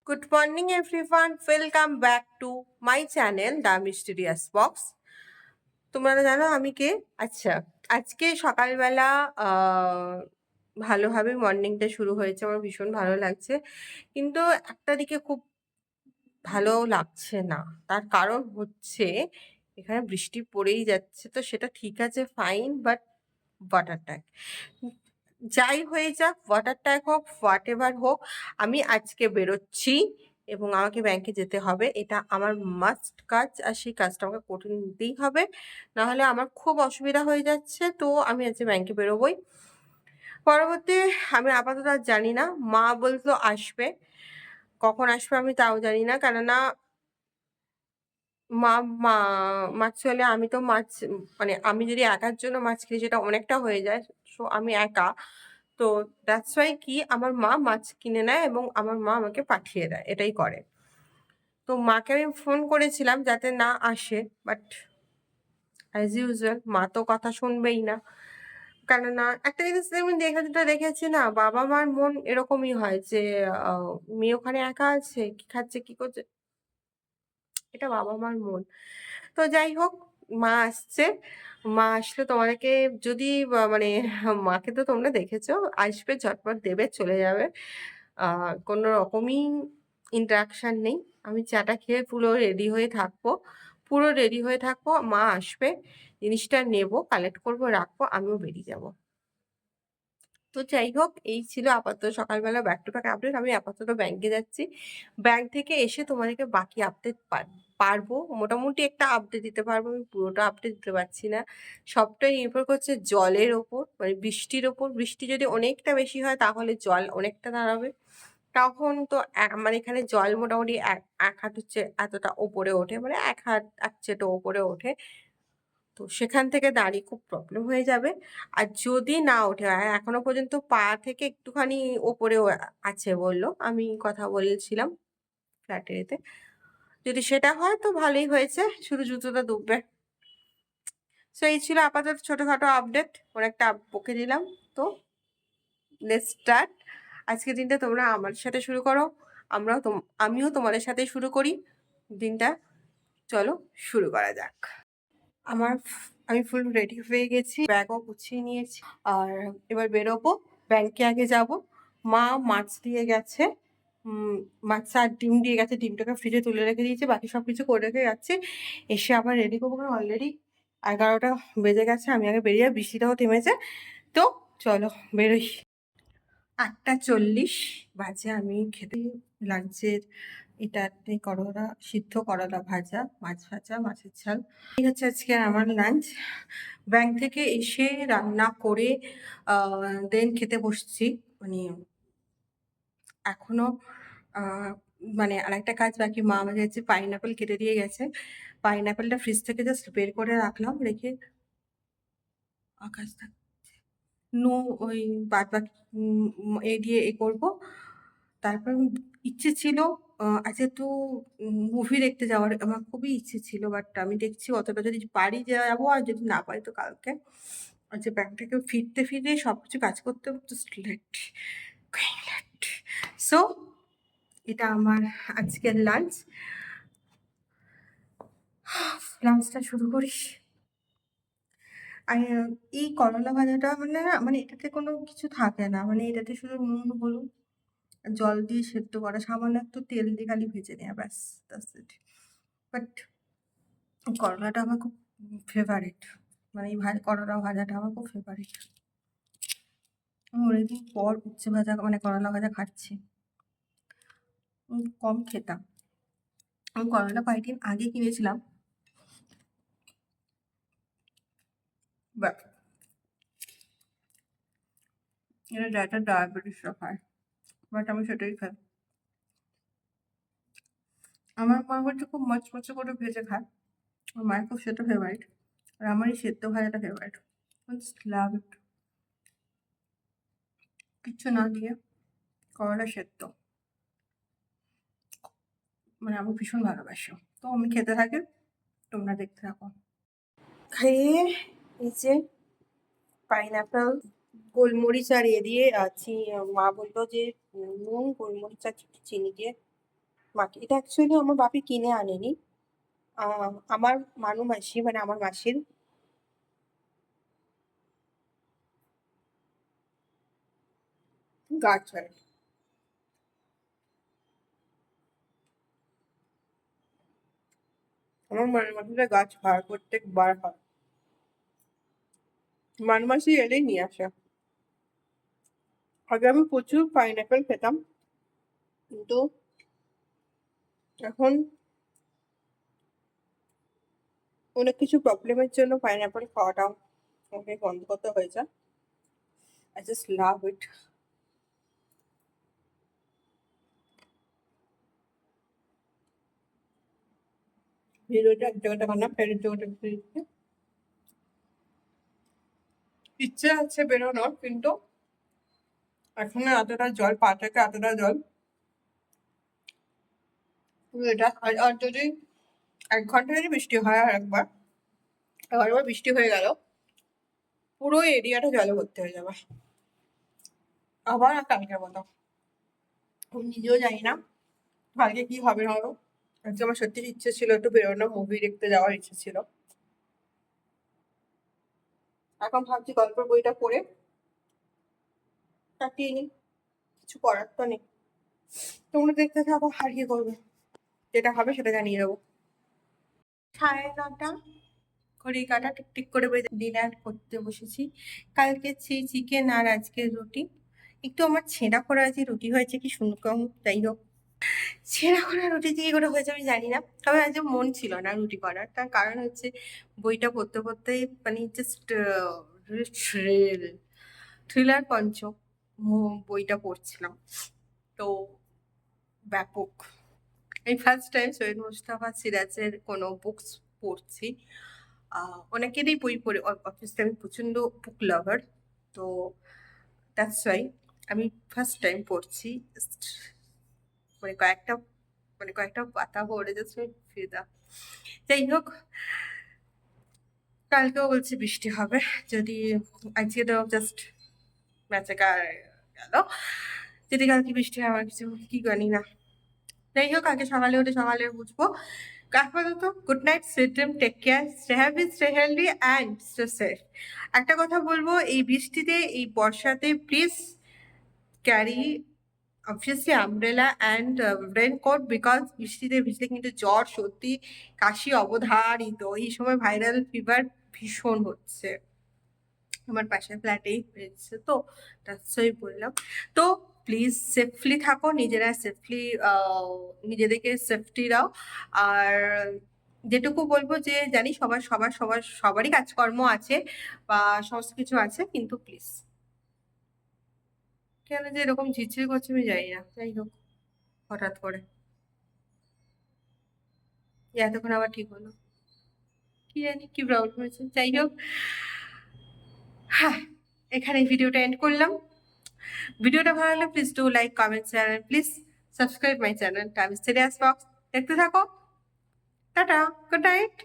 Good morning, everyone. Welcome back to my channel, The Mysterious Box. তোমরা জানো আমি কে? আচ্ছা, আজকে সকালবেলা ভালোভাবে মর্নিংটা শুরু হয়েছে, আমার ভীষণ ভালো লাগছে। কিন্তু একটা দিকে খুব ভালো লাগছে না। তার কারণ হচ্ছে এখানে বৃষ্টি পড়েই যাচ্ছে, তো সেটা ঠিক আছে, ফাইন, বাট ওয়াটার ট্যাঙ্ক যাই হয়ে যাক, ওয়াটার ট্যাঙ্ক হোক, হোয়াট এভার হোক, আমি আজকে বেরোচ্ছি এবং আমাকে ব্যাংকে যেতে হবে। এটা আমার মাস্ট কাজ, আর সেই কাজটা আমাকে করে নিতেই হবে, নাহলে আমার খুব অসুবিধা হয়ে যাচ্ছে। তো আমি আজকে ব্যাংকে বেরোবই। পরবর্তী আমি আপাতত আর জানি না, মা বলতো আসবে, কখন আসবে আমি তাও জানি না, কেননা মা মা মাছ হলে আমি তো মাছ, মানে আমি যদি একার জন্য মাছ কিনি সেটা অনেকটা হয়ে যায়। সো আমি একা, তো দ্যাটস ওয়াই কি আমার মা মাছ কিনে নেয় এবং আমার মা আমাকে পাঠিয়ে দেয়, এটাই করে। তো মাকে আমি ফোন করেছিলাম যাতে না আসে, বাট অ্যাজ ইউজুয়াল মা তো কথা শুনবেই না। কেননা একটা জিনিস আমি দেখেছি না, বাবা মার মন এরকমই হয় যে মেয়ে ওখানে একা আছে, কি খাচ্ছে কি করছে, এটা বাবা মার মন। তো যাই হোক, মা আসছে। মা আসলে তোমাদেরকে যদি মানে মাকে তো তোমরা দেখেছো, আসবে, ঝটপট দেবে, চলে যাবে। কোনো রকমই ইন্টারাকশন নেই। আমি চাটা খেয়ে পুরো রেডি হয়ে থাকবো। মা আসবে, জিনিসটা নেবো, কালেক্ট করবো, রাখবো, আমিও বেরিয়ে যাব। তো যাই হোক, এই ছিল আপাতত সকালবেলা ব্যাক টু ব্যাক আপডেট। আমি আপাতত ব্যাংকে যাচ্ছি। ব্যাংক থেকে এসে তোমাদেরকে বাকি আপডেট পারবো, মোটামুটি একটা আপডেট দিতে পারবো। আমি পুরোটা আপডেট দিতে পারছি না, সবটাই নির্ভর করছে জলের ওপর, মানে বৃষ্টির ওপর। বৃষ্টি যদি অনেকটা বেশি হয় তাহলে জল অনেকটা দাঁড়াবে, তখন তো মানে এখানে জল মোটামুটি এক হাঁটু এতটা ওপরে ওঠে, মানে এক হাত এক চেটো ওপরে ওঠে। তো সেখান থেকে দাঁড়িয়ে খুব প্রবলেম হয়ে যাবে। আর যদি না ওঠে, আর এখনো পর্যন্ত পা থেকে একটুখানি ওপরেও আছে বললো, আমি কথা বলছিলাম ফ্ল্যাটের এতে, যদি সেটা হয় তো ভালোই হয়েছে, শুধু জুতোটা ডুববে। সো এই ছিল আপাতত ছোটখাটো আপডেট, অনেকটা বকে দিলাম। তো লেটস স্টার্ট। আজকের দিনটা তোমরা আমার সাথে শুরু করো, আমিও তোমাদের সাথে শুরু করি দিনটা। চলো শুরু করা যাক। আমি ফুল রেডি হয়ে গেছি, ব্যাগও গুছিয়ে নিয়েছি, আর এবার বেরোবো। ব্যাংকে আগে যাব। মা মাছ দিয়ে গেছে, মাছ আর ডিম দিয়ে গেছে, ডিমটাকে ফ্রিজে তুলে রেখে দিয়েছে, বাকি সব কিছু করে রেখে যাচ্ছে। এসে আবার রেডি করবো, কারণ অলরেডি 11টা বেজে গেছে। আমি আগে বেরিয়ে, বৃষ্টিটাও থেমেছে। তো চলো বেরোই। 8:40 বাজে। আমি খেতে লাঞ্চের এটা করলা, সিদ্ধ করলা ভাজা, মাছ ভাজা, মাছের ঝাল, এই হচ্ছে আজকে আমার লাঞ্চ। ব্যাংক থেকে এসে রান্না করে দেন খেতে বসছি। মানে এখনো মানে আরেকটা কাজ বাকি, মা আমাকে হচ্ছে পাইনাপেল কেটে দিয়ে গেছে। পাইনাপেলটা ফ্রিজ থেকে জাস্ট বের করে রাখলাম, রেখে আকাশ নো ওই বাদ বাকি এ দিয়ে করবো। তারপর ইচ্ছে ছিল আজ একটু মুভি দেখতে যাওয়ার, আমার খুবই ইচ্ছে ছিল, বাট আমি দেখছি অতটা যদি পারি যাবো, আর যদি না পারি তো কালকে। আর যে ব্যাংক থেকে ফিরতে ফিরে সব কিছু কাজ করতে জাস্ট লেট, সো এটা আমার আজকের লাঞ্চটা শুরু করিস। আর এই করলা ভাজাটা মানে না, মানে এটাতে কোনো কিছু থাকে না, মানে এটাতে শুধু নুন হলুদ জল দিয়ে সেদ্ধ করা, সামান্য একটু তেল দিয়ে খালি ভেজে নেওয়া, ব্যাস, দ্যাটস ইট। বাট করলাটা আমার খুব ফেভারিট, মানে এই করলা ভাজাটা আমার খুব ফেভারিট। আমি অনেকদিন পর উচ্ছে ভাজা মানে করলা ভাজা খাচ্ছি, কম খেতাম। আমি করলা কয়েকদিন আগে কিনেছিলাম, বাট এটা যাটা ডায়াবেটিসটা খায়, বাট আমি সেটাই খাই। আমার মা হচ্ছে খুব মচমচে করে ভেজে খায়, আমার মায়ের খুব সেটা ফেভারিট, আর আমার এই সেদ্ধ ভাজাটা ফেভারিট। লাভ ইট, কিচ্ছু না দিয়ে করলা সেদ্ধ, মানে আমি ভীষণ ভালোবাসি। তো আমি খেতে থাকি, তোমরা দেখতে থাকো। খাইয়ে এই যে পাইনাপেল, গোলমরিচ আর দিয়ে মা বললো যে নুন, গোলমরিচ আর চিনি দিয়ে মাকে। এটা অ্যাকচুয়ালি আমার বাপি কিনে আনেনি, আমার মানু মাসি মানে আমার মাসির গাছ হয়। আমার মানু মাসির গাছ হয়, প্রত্যেকবার হয়। মানু মাসি এলেই নিয়ে আসে। আগে আমি প্রচুর পাইনঅ্যাপেল খেতাম, কিন্তু এখন অনেক কিছু প্রবলেমের জন্য পাইনঅ্যাপেল খাওয়াটাও আমাকে বন্ধ করতে হয়েছে। আই জাস্ট লাভ ইট। ভিডিওটা এক জায়গাটা বানাম, ফেরের জায়গাটা দিচ্ছে। ইচ্ছে আছে বেরোনোর, কিন্তু এখনো এতটা জল, পা থেকে এতটা জল, এটা আর যদি 1 ঘন্টা যদি বৃষ্টি হয় আর একবার বৃষ্টি হয়ে গেল, পুরো এরিয়াটা জলে ভর্তি হয়ে যাবে আবার। আর কালকের মতো আমি নিজেও জানি না কালকে কি হবে না হবে। আজকে আমার সত্যি ইচ্ছে ছিল একটু বেরোনো, মুভি দেখতে যাওয়ার ইচ্ছে ছিল। এখন ভাবছি গল্পের বইটা পড়ে কাটিয়ে নিই, কিছু করার তো নেই। তোমরা দেখতে থাকো, আর কি করবে, যেটা হবে সেটা জানিয়ে দেবো। 9:30 ঘড়ি কাটা টিকটিক করে বেজে ডিনার করতে বসেছি। কালকে চিকেন আর আজকে রুটি। একটু আমার ছেঁড়া করা আছে রুটি হয়েছে কি শুনকম, যাই হোক। ছেঁড়া করা রুটি দিয়ে করে হয়েছে আমি জানি না, তবে আজ মন ছিল না রুটি করার। তার কারণ হচ্ছে বইটা পড়তে পড়তে মানে জাস্ট থ্রিলার পঞ্চম বইটা পড়ছিলাম, তো ব্যাপক। এই ফার্স্ট টাইম সৈয়দ মুস্তাফা সিরাজের কোনো বুকস পড়ছি। অনেকেরই বই পড়ে, অবভিয়াসলি আমি প্রচণ্ড বুক লাভার, তো দ্যাটস ওয়াই আমি ফার্স্ট টাইম পড়ছি। মানে কয়েকটা পাতা পড়ে যাচ্ছে ফিদা। যাই হোক, কালকেও বলছে বৃষ্টি হবে, যদি আজকে তো জাস্ট ম্যাচেকার গেল, যদি কালকে বৃষ্টি হয় আমার কিছু কি জানি না। যাই হোক, আগে সকালে উঠে সকালে বুঝবো। আপাতত good night, sweet dream, take care, stay happy, stay healthy and stay safe. একটা কথা বলবো, এই বৃষ্টিতে এই বর্ষাতে please carry obviously umbrella and raincoat, because বৃষ্টিতে ভিজলে কিন্তু জ্বর, সর্দি, কাশি অবধারিত। এই সময় ভাইরাল ফিভার ভীষণ হচ্ছে, আমার পাশের ফ্ল্যাটেই হয়েছে, তো তাই বললাম। তো প্লিজ সেফলি থাকো, নিজেরা সেফলি নিজেদেরকে সেফটি দাও। আর যেটুকু বলবো যে জানি সবারই কাজকর্ম আছে বা সমস্ত কিছু আছে, কিন্তু প্লিজ, কেন যে এরকম ঝিরঝির করছে আমি জানি না। যাই হোক, হঠাৎ করে এতক্ষণ আবার ঠিক হলো, কি জানি কি প্রবলেম হয়েছে। যাই হোক, হ্যাঁ, এখানে ভিডিওটা এন্ড করলাম। ভিডিওটা ভালো লাগলে please do like, comment, share, please subscribe my channel Times serious box. দেখতে থাকো। Tata, good night.